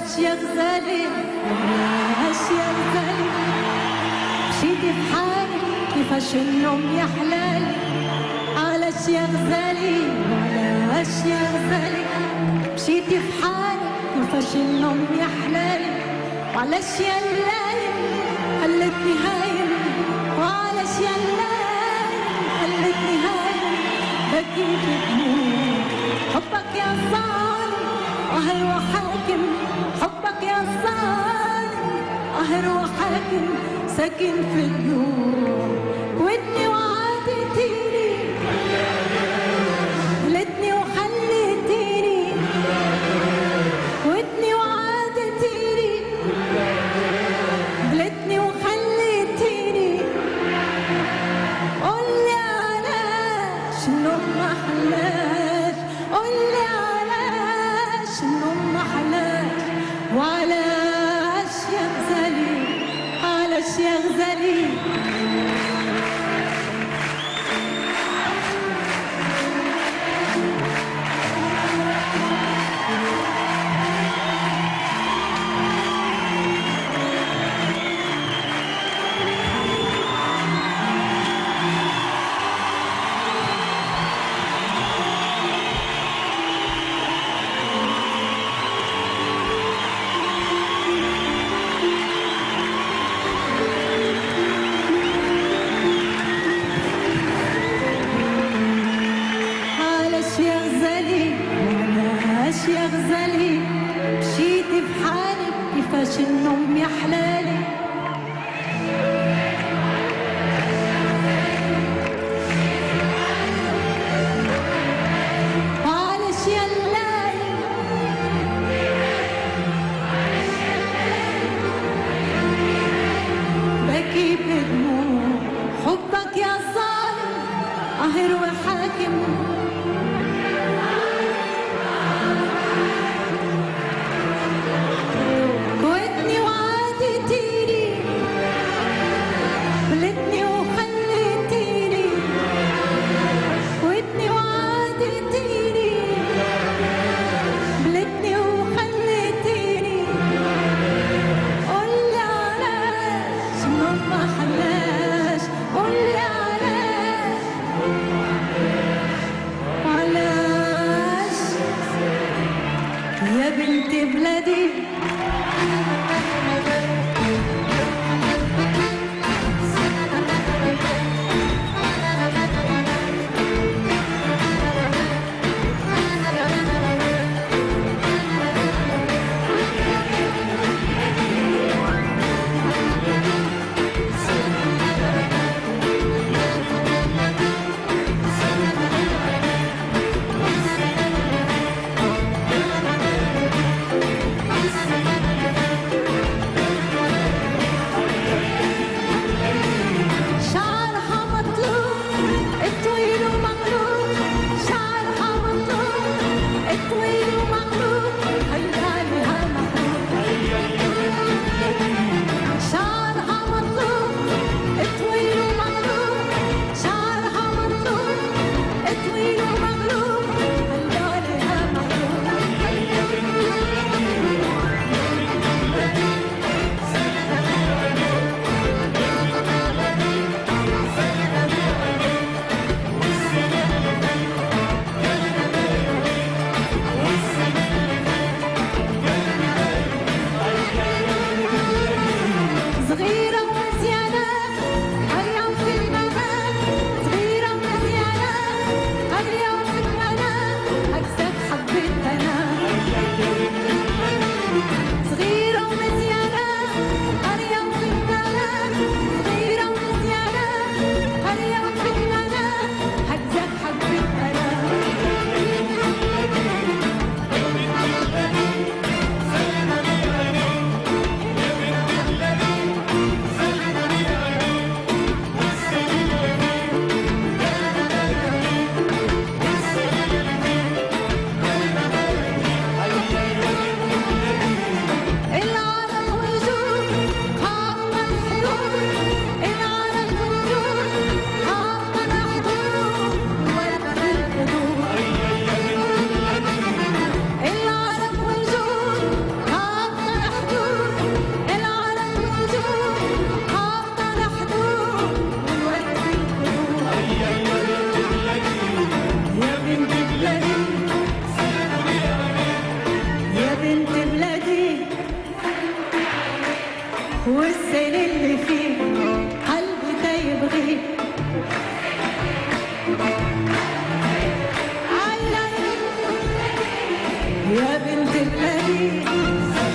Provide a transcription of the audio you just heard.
معلش يا غزالي معلش يا غزالي، مشيتي في حالي كيفاش النوم يا حلالي. معلش يا غزالي معلش يا غزالي، مشيتي في حالي كيفاش النوم يا حلالي. معلش يا الليالي خلتني هايم، معلش يا الليالي خلتني هايم، بكيت بدموع حبك يا ظالم قهر وحاكم، حبك يا ظالم قهر وحاكم، ساكن في الجوع ودني وعادتيني، خلتني وخليتيني، ودني وعادتيني، خلتني وخليتيني. قولي علاش النوم محلاش، قولي علاش النوم محلاش، وعلاش يا غزالي علاش يا غزالي. يا غزالي مشيتي في حالي كيفاش النوم يا حلالي. معلش يا الليالي بكي بدموع حبك يا ظالم قاهر وحاكم، يا بنت بلادي مدينة